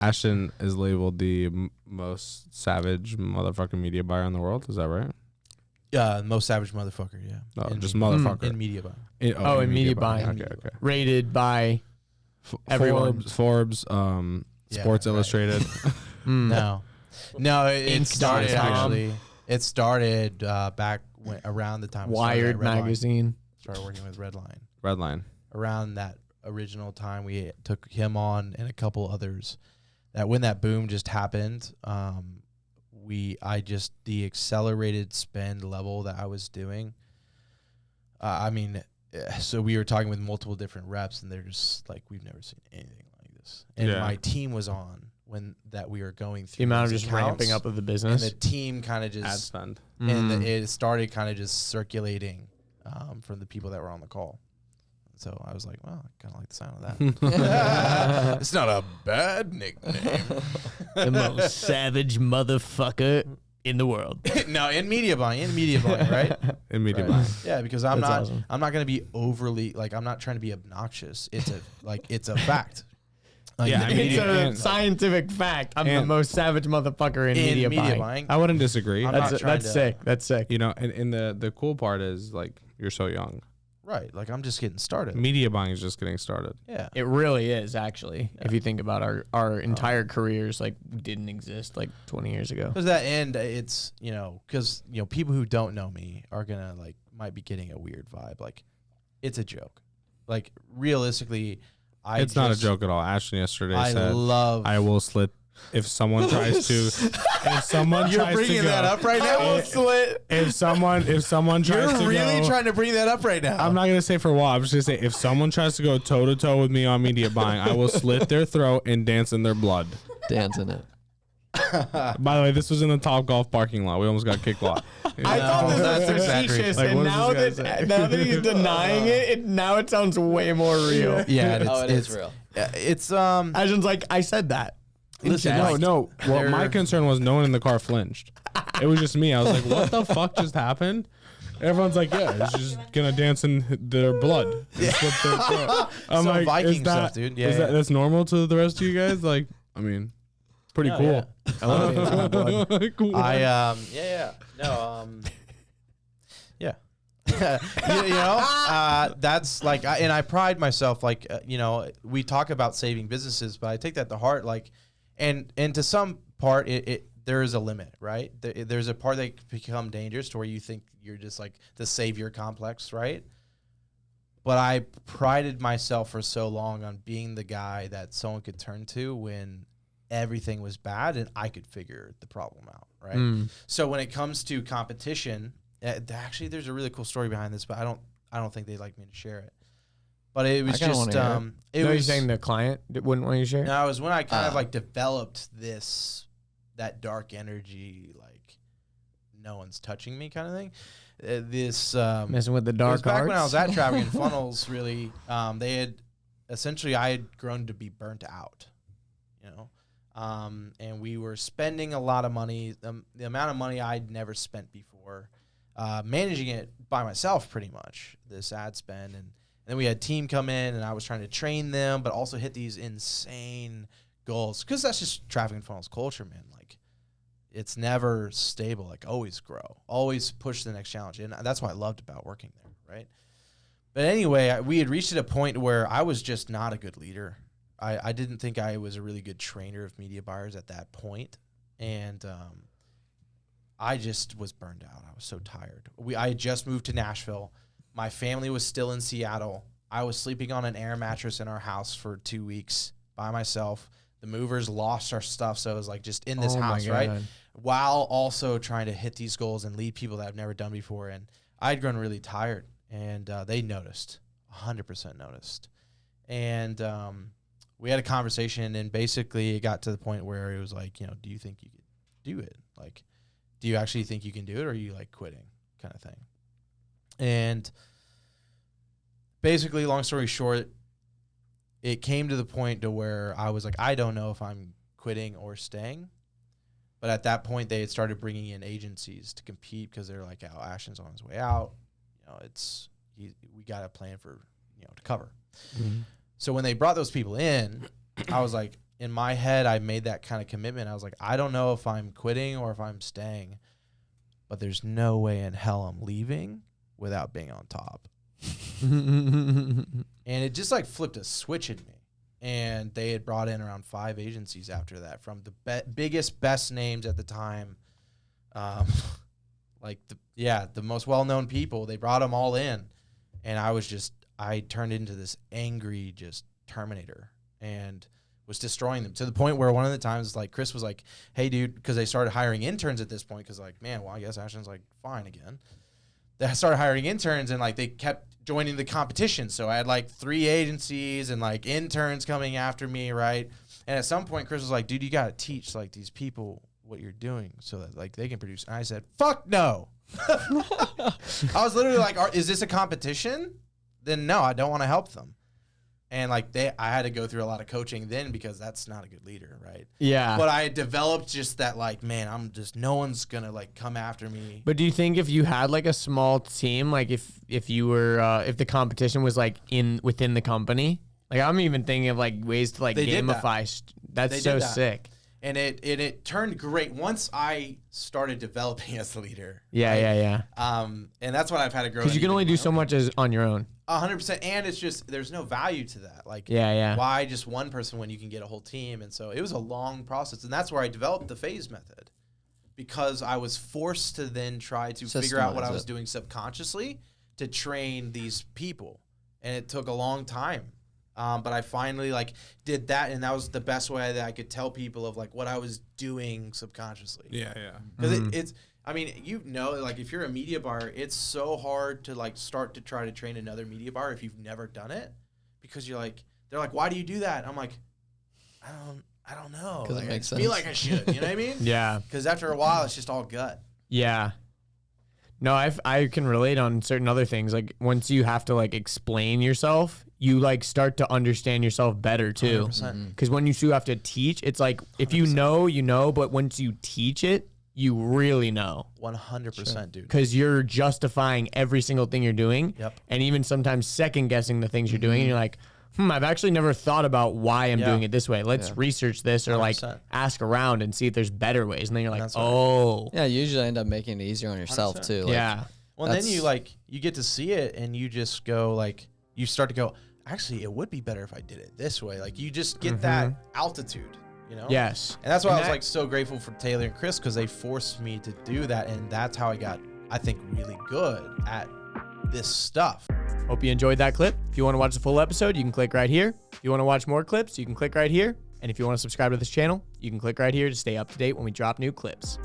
Ashton is labeled the most savage motherfucking media buyer in the world. Is that right? Yeah, most savage motherfucker. Yeah. Oh, just motherfucker. In media buying. In media buying. Okay. Rated by everyone. Forbes, Sports Illustrated. No, it started Inc.com. actually. It started back around the time Wired magazine. Started working with Redline. Redline. Around that original time, we took him on and a couple others. That when that boom just happened, the accelerated spend level that I was doing. So we were talking with multiple different reps, and they're just like, we've never seen anything like this. And my team was on when that we were going through the amount of these just accounts, ramping up of the business, and the team kind of just ad spend, and it started kind of just circulating from the people that were on the call. So I was like, well, I kind of like the sound of that. It's not a bad nickname. the most savage motherfucker in the world. No, in media buying, right? In media buying. Yeah, because I'm That's not awesome. I'm not going to be overly like, I'm not trying to be obnoxious. It's a fact. Like, Yeah, I mean, It's a and- scientific fact. I'm the and- most savage motherfucker in media buying. I wouldn't disagree. I'm not trying That's to- sick. That's sick. You know, and the cool part is like you're so young. Right, like I'm just getting started. Media buying is just getting started. Yeah. It really is, actually. If you think about our entire careers, like, didn't exist like 20 years ago. Because that end, it's, because, people who don't know me are going to, like, might be getting a weird vibe. Like, it's a joke. Like, realistically, It's not a joke at all. Ashton yesterday said, I will slit if someone tries to. If someone You're tries to bringing go, that up right now? If someone tries to You're really go, trying to bring that up right now. I'm not gonna say for what. I'm just gonna say if someone tries to go toe to toe with me on media buying, I will slit their throat and dance in their blood. Dance in it. By the way, this was in the Top Golf parking lot. We almost got kicked out. I thought this was facetious, Like, and what is now this guy saying? that he's denying it, now it sounds way more real. Yeah, and Oh, it is real. It's Ashton's like, I said that. listen, No. Well, my concern was no one in the car flinched. It was just me. I was like, what the fuck just happened? Everyone's like, yeah, it's just gonna dance in their blood. And slit their throat. I'm Some like, Viking is that, stuff, dude. is Yeah. that's normal to the rest of you guys? Like, I mean, pretty No, cool. yeah. I love dancing in my blood. Cool. That's like, and I pride myself, like, we talk about saving businesses, but I take that to heart, like, and to some part, there is a limit, right? There's a part that can become dangerous to where you think you're just like the savior complex, right? But I prided myself for so long on being the guy that someone could turn to when everything was bad and I could figure the problem out, right? So when it comes to competition, actually there's a really cool story behind this, but I don't think they'd like me to share it. But it was just You're saying the client wouldn't want you to share? No, it was when I kind of like developed that dark energy, like no one's touching me kind of thing. Messing with the it was dark back arts? when I was at Traffic Funnels, really, I had grown to be burnt out, and we were spending a lot of money, the amount of money I'd never spent before, managing it by myself pretty much, this ad spend. And then we had team come in and I was trying to train them, but also hit these insane goals. Cause that's just Traffic Funnels culture, man. Like it's never stable, like always grow, always push the next challenge. And that's what I loved about working there. Right. But anyway, we had reached at a point where I was just not a good leader. I didn't think I was a really good trainer of media buyers at that point. And I just was burned out. I was so tired. I had just moved to Nashville. My family was still in Seattle. I was sleeping on an air mattress in our house for 2 weeks by myself. The movers lost our stuff, so it was like just in this house, right? While also trying to hit these goals and lead people that I've never done before. And I'd grown really tired, and they noticed, 100% noticed. And we had a conversation, and basically it got to the point where it was like, do you think you could do it? Like, do you actually think you can do it, or are you like quitting kind of thing? And basically, long story short, it came to the point to where I was like, I don't know if I'm quitting or staying. But at that point, they had started bringing in agencies to compete because they're like, oh, Ashton's on his way out. We got a plan for, to cover. Mm-hmm. So when they brought those people in, I was like, in my head, I made that kind of commitment. I was like, I don't know if I'm quitting or if I'm staying, but there's no way in hell I'm leaving without being on top. And it just like flipped a switch in me. And they had brought in around 5 agencies after that, from the biggest, best names at the time. The most well-known people. They brought them all in. And I turned into this angry just Terminator and was destroying them to the point where one of the times, like, Chris was like, hey, dude, because they started hiring interns at this point, because, like, man, well, I guess Ashton's, like, fine again. They started hiring interns, and, like, they kept joining the competition. So I had, like, 3 agencies and, like, interns coming after me, right? And at some point, Chris was like, dude, you got to teach, like, these people what you're doing so that, like, they can produce. And I said, fuck no. I was literally like, is this a competition? Then no, I don't want to help them. And like I had to go through a lot of coaching then, because that's not a good leader, right? Yeah. But I developed just that, like, man, no one's gonna like come after me. But do you think if you had like a small team, like if you were if the competition was like within the company, like I'm even thinking of like ways to like gamify. That's so sick. And it turned great once I started developing as the leader. Yeah, right? yeah. And that's what I've had to grow. Because you can only do so much as on your own. 100%, and it's just there's no value to that. Like, why just one person when you can get a whole team? And so it was a long process, and that's where I developed the phase method, because I was forced to then try to figure out what I was doing subconsciously to train these people, and it took a long time. But I finally like did that, and that was the best way that I could tell people of like what I was doing subconsciously. Yeah. Because it's. I mean, like if you're a media buyer, it's so hard to like start to try to train another media buyer if you've never done it, because they're like, why do you do that? I'm like, I don't know. Because like, it makes I sense. feel like I should. You know what I mean? Yeah. Because after a while, it's just all gut. Yeah. No, I can relate on certain other things. Like once you have to like explain yourself, you like start to understand yourself better too. 100%. Because when you still have to teach, it's like if you know, but once you teach it, you really know. 100%, dude. Because you're justifying every single thing you're doing. Yep. And even sometimes second guessing the things you're doing. And you're like, I've actually never thought about why I'm doing it this way. Let's research this, or 100%. like ask around and see if there's better ways. And then you're like, That's right. oh. Yeah, you usually end up making it easier on yourself 100%. too. Like, Yeah. Well, then you get to see it, and you just go like, you start to go, actually, it would be better if I did it this way. Like you just get that altitude. You know? Yes. And that's why I was like so grateful for Taylor and Chris, because they forced me to do that. And that's how I got, I think, really good at this stuff. Hope you enjoyed that clip. If you want to watch the full episode, you can click right here. If you want to watch more clips, you can click right here. And if you want to subscribe to this channel, you can click right here to stay up to date when we drop new clips.